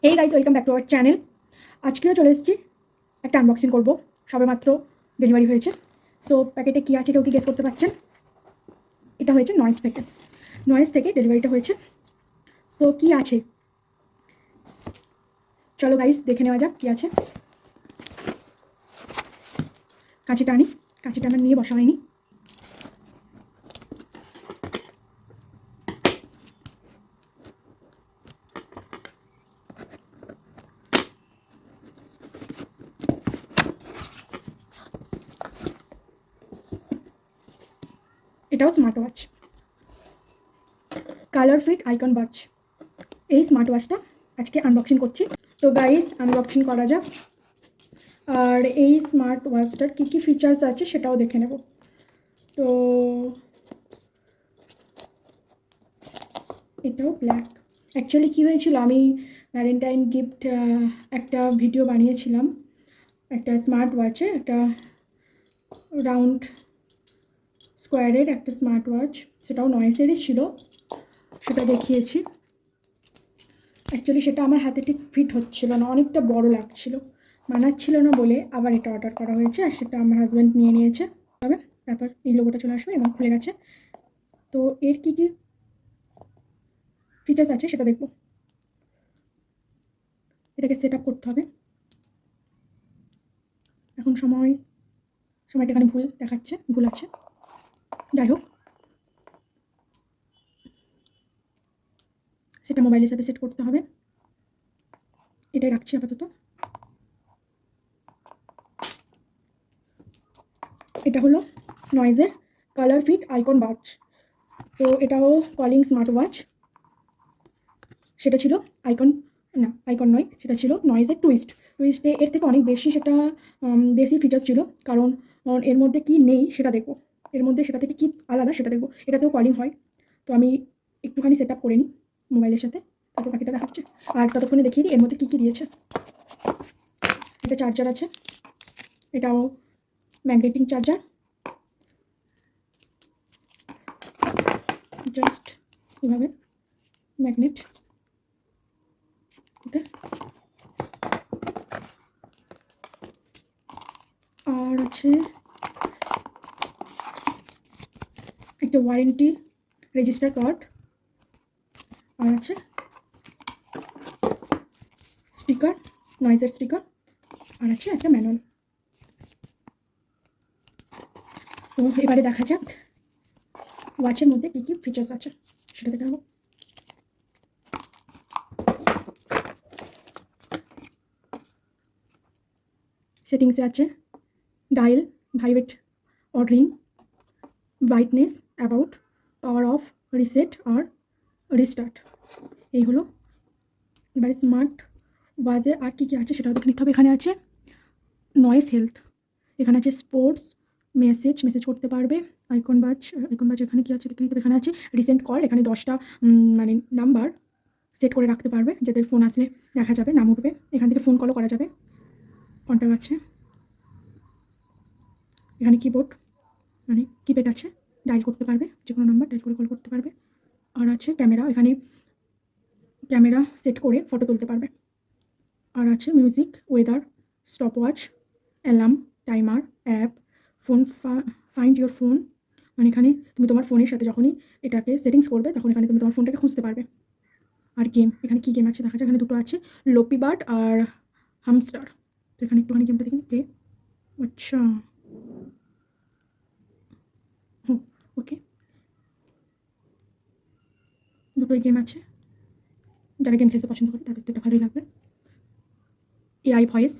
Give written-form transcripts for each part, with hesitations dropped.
এই guys, welcome back to our channel. আজকেও চলে এসেছি, একটা আনবক্সিং করব। সবে মাত্র ডেলিভারি হয়েছে। সো প্যাকেটে কী আছে কেউ কি গেস করতে পারছেন? এটা হয়েছে নয়েজ থেকে ডেলিভারিটা হয়েছে। সো কি আছে চলো গাইস দেখে নেওয়া যাক কি আছে। কাঁচিটা আমার নিয়ে বসা হয়নি। এটাও স্মার্ট ওয়াচ, কালারফিট আইকন ওয়াচ। এই স্মার্ট ওয়াচটা আজকে আনবক্সিং করছি। তো গাইস আনবক্সিং করা যাক, আর এই স্মার্ট ওয়াচটার কী কী ফিচার্স আছে সেটাও দেখে নেব। তো এটাও ব্ল্যাক। অ্যাকচুয়ালি কী হয়েছিল, আমি ভ্যালেন্টাইন গিফট একটা ভিডিও বানিয়েছিলাম একটা স্মার্ট ওয়াচে, একটা রাউন্ড স্কোয়ারের একটা স্মার্ট ওয়াচ, সেটাও নয়েসেরই ছিল, সেটা দেখিয়েছি। অ্যাকচুয়ালি সেটা আমার হাতে ঠিক ফিট হচ্ছিল না, অনেকটা বড় লাগছিল, মানাচ্ছিল না বলে আবার এটা অর্ডার করা হয়েছে। আর সেটা আমার হাজব্যান্ড নিয়ে নিয়েছে। তবে তারপর এই লোগোটা চলে আসবে এবং খুলে গেছে। তো এর কী কী ফিচার্স আছে সেটা দেখব। এটাকে সেট আপ করতে হবে। এখন সময়টা এখানে ভুল দেখাচ্ছে, ভুল আছে, যাই হোক সেটা মোবাইলের সাথে সেট করতে হবে। এটাই রাখছি আপাতত। এটা হলো নয়েজের কালারফিট আইকন ওয়াচ। তো এটাও কলিং স্মার্ট ওয়াচ। সেটা ছিল আইকন নয়, সেটা ছিল নয়েজের টুইস্টে এর থেকে অনেক বেশি, সেটা বেশি ফিচার্স ছিল। কারণ এর মধ্যে কি নেই সেটা দেখবো, এর মধ্যে সেটা থেকে কি আলাদা সেটা দেখবো। এটাতেও কলিং হয়। তো আমি একটুখানি সেট আপ করে নিই মোবাইলের সাথে, তারপর বাকিটা দেখাচ্ছে। আর ততক্ষণে দেখিয়ে দিই এর মধ্যে কী কী দিয়েছে। এটা চার্জার আছে, এটাও ম্যাগনেটিক চার্জার, জাস্ট এভাবে ম্যাগনেট। ওকে, আর আছে একটা ওয়ারেন্টি রেজিস্টার কার্ড, আর আছে স্টিকার, নয়েজের স্টিকার, আর আছে একটা ম্যানুয়াল। তো এবারে দেখা যাক ওয়াচের মধ্যে কী কী ফিচার্স আছে সেটা দেখে নেব। সেটিংসে আছে dial, vibrate or ring, brightness, about, power off, reset আর রিস্টার্ট। এই হলো। এবারে স্মার্ট ওয়াচে আর কী কী আছে সেটাও দেখে নিতে হবে। এখানে আছে নয়েজ হেলথ, এখানে আছে স্পোর্টস, মেসেজ করতে পারবে। আইকন বাজ এখানে কী আছে দেখে নিতে হবে। এখানে আছে রিসেন্ট কল, এখানে 10টা মানে নাম্বার সেট করে রাখতে পারবে, যাদের ফোন আসলে দেখা যাবে, নাম উঠবে, এখান থেকে ফোন কলও করা যাবে। কন্ট্যাক্ট আছে, এখানে কিবোর্ড মানে কিপ্যাড আছে, ডায়াল করতে পারবে, যে কোনো নাম্বার ডায়াল করে কল করতে পারবে। আর আছে ক্যামেরা, এখানে ক্যামেরা সেট করে ফটো তুলতে পারবে। আর আছে music, weather, stopwatch, alarm, timer, app, phone find your phone, মানে এখানে তুমি তোমার ফোনের সাথে যখনই এটাকে সেটিংস করবে তখন এখানে তুমি তোমার ফোনটাকে খুঁজতে পারবে। আর গেম, এখানে কী গেম আছে দেখা যায়। এখানে দুটো আছে, লোপি বার্ড আর হামস্টার। তো এখানে একটুখানি গেমটা দেখি প্লে। আচ্ছা, ওকে, দুটোই গেম আছে। যারা গেম খেলতে পছন্দ করে তাদের তো এটা ভালোই লাগবে। AI voice.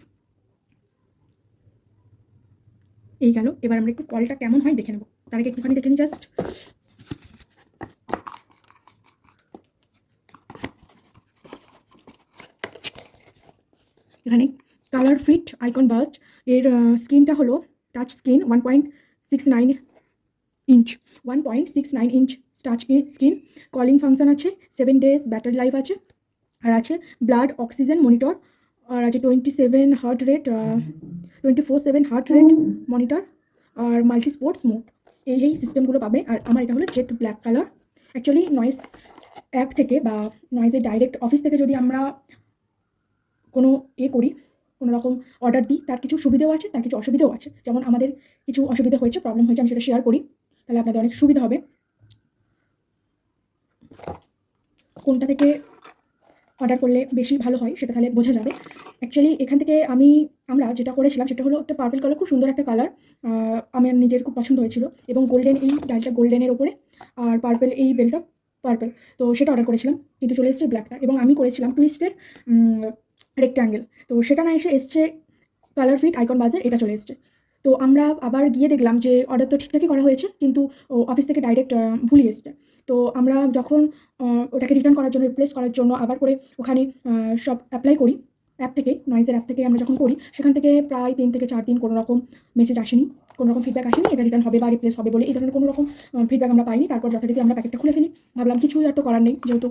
এই গেল। এবার আমরা একটু কলটা কেমন হয় দেখে নেব। তার আগে একটুখানি দেখে নিই জাস্ট। এখানে কালারফিট আইকন বাস্ট, এর স্ক্রিনটা হলো touch screen, 1.69 inch touch screen. Calling function আছে, 7 days ব্যাটারি লাইফ আছে। আর আছে ব্লাড অক্সিজেন মনিটর, আর আছে 24/7 হার্ট রেট মনিটর, আর মাল্টি স্পোর্টস মোড। এই সিস্টেমগুলো পাবে। আর আমার এটা হলো jet black colour. Actually noise app থেকে বা নয়েজের ডাইরেক্ট অফিস থেকে যদি আমরা কোনো করি, কোনো রকম অর্ডার দিই, তার কিছু সুবিধেও আছে, তার কিছু অসুবিধাও আছে। যেমন আমাদের কিছু অসুবিধা হয়েছে, প্রবলেম হয়েছে, আমি সেটা শেয়ার করি, তাহলে আপনাদের অনেক সুবিধা হবে। কোনটা থেকে অর্ডার করলে বেশি ভালো হয় সেটা তাহলে বোঝা যাবে। অ্যাকচুয়ালি এখান থেকে আমরা যেটা করেছিলাম সেটা হলো একটা পার্পল কালার, খুব সুন্দর একটা কালার, আমার নিজের খুব পছন্দ হয়েছিল, এবং গোল্ডেন, এই ডালটা গোল্ডেনের ওপরে, আর পার্পল এই বেলটা পার্পল, তো সেটা অর্ডার করেছিলাম, কিন্তু চলে এসেছে ব্ল্যাকটা। এবং আমি করেছিলাম টুইস্টের রেক্ট্যাঙ্গেল, তো সেটা না এসছে কালারফিট আইকন বাজের, এটা চলে এসছে। তো আমরা আবার গিয়ে দেখলাম যে অর্ডার তো ঠিকঠাকই করা হয়েছে, কিন্তু অফিস থেকে ডাইরেক্ট ভুলই এসছে। তো আমরা যখন ওটাকে রিটার্ন করার জন্য, রিপ্লেস করার জন্য আবার করে ওখানে সব অ্যাপ্লাই করি, অ্যাপ থেকে, নয়েজের অ্যাপ থেকে আমরা যখন করি, সেখান থেকে প্রায় 3 থেকে 4 দিন কোনো রকম মেসেজ আসেনি, কোনো রকম ফিডব্যাক আসেনি এটা রিটার্ন হবে বা রিপ্লেস হবে বলে, এই ধরনের কোনো রকম ফিডব্যাক আমরা পাইনি। তারপর যথারীতি আমরা প্যাকেটটা খুলে ফেলি, ভাবলাম কিছুই আর তো করার নেই, যেহেতু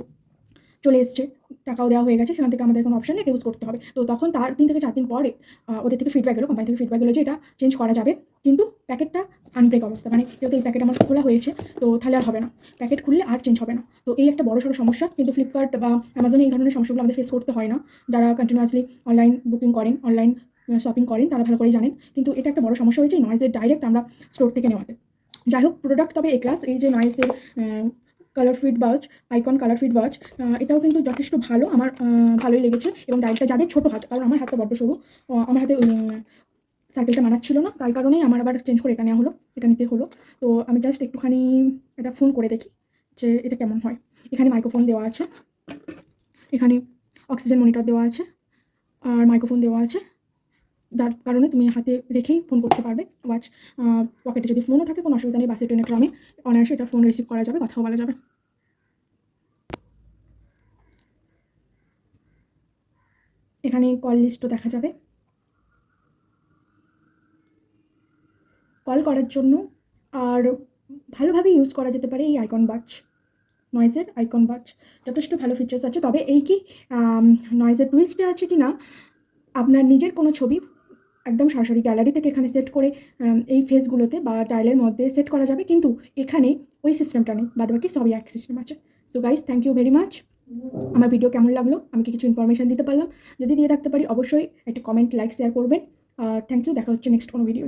চলে এসছে, টাকাও দেওয়া হয়ে গেছে, সেখান থেকে আমাদের কোনো অপশন নেই, এটা ইউজ করতে হবে। তো তখন তার 3 থেকে 4 দিন পরে ওদের থেকে ফিডব্যাক এলো, কোম্পানি থেকে ফিডব্যাক এলো যে এটা চেঞ্জ করা যাবে, কিন্তু প্যাকেটটা আনব্রেক অবস্থা, মানে যেহেতু এই প্যাকেট আমার খোলা হয়েছে, তো তাহলে আর হবে না, প্যাকেট খুললে আর চেঞ্জ হবে না। তো এই একটা বড়সড় সমস্যা, কিন্তু ফ্লিপকার্ট বা অ্যামাজনে এই ধরনের সমস্যাগুলো আমাদের ফেস করতে হয় না। যারা কন্টিনিউয়াসলি অনলাইন বুকিং করেন, অনলাইন শপিং করেন, তারা ভালো করেই জানেন। কিন্তু এটা একটা বড় সমস্যা হয়েছে নয়েজের ডাইরেক্ট আমরা স্টোর থেকে নেওয়াতে। যাই হোক, প্রোডাক্ট তবে এ ক্লাস, এই যে নয়েজের কালারফিট বাজ, আইকন কালারফিট বাজ, এটাও কিন্তু যথেষ্ট ভালো, আমার ভালোই লেগেছে। এবং ডাইলটা যাদের ছোটো হাত, কারণ আমার হাতটা বড্ড সরু, আমার হাতে সার্কেলটা মানাচ্ছিল না, তাই কারণেই আমার আবার চেঞ্জ করে এটা নেওয়া হলো, এটা নিতে হলো। তো আমি জাস্ট একটুখানি এটা ফোন করে দেখি যে এটা কেমন হয়। এখানে মাইক্রোফোন দেওয়া আছে, এখানে অক্সিজেন মনিটর দেওয়া আছে, আর মাইক্রোফোন দেওয়া আছে, যার কারণে তুমি হাতে রেখেই ফোন করতে পারবে। ওয়াচ, পকেটে যদি ফোনও থাকে কোনো অসুবিধা নেই, বাসে ট্রেনে ট্রামে অনায়াসে এটা ফোন রিসিভ করা যাবে, কথাও বলা যাবে। এখানে কল লিস্টও দেখা যাবে। কল করার জন্য আর ভালোভাবে ইউজ করা যেতে পারে এই আইকন বাজ, নয়েজের আইকন বাজ, যথেষ্ট ভালো ফিচার্স আছে। তবে এই কি নয়েজের টুইস্টে আছে কি না, আপনার নিজের কোনো ছবি একদম সরাসরি গ্যালারি থেকে এখানে সেট করে এই ফেসগুলোতে বা ডায়ালের মধ্যে সেট করা যাবে, কিন্তু এখানে ওই সিস্টেমটা নেই, বাদবাকি সবই এক সিস্টেম আছে। So guys, thank you very much. আমার ভিডিও কেমন লাগলো, আমি কি কিছু ইনফরমেশান দিতে পারলাম? যদি দিয়ে থাকতে পারি, অবশ্যই একটা কমেন্ট, লাইক, শেয়ার করবেন। আর থ্যাংক ইউ, দেখা হচ্ছে নেক্সট কোনো ভিডিও।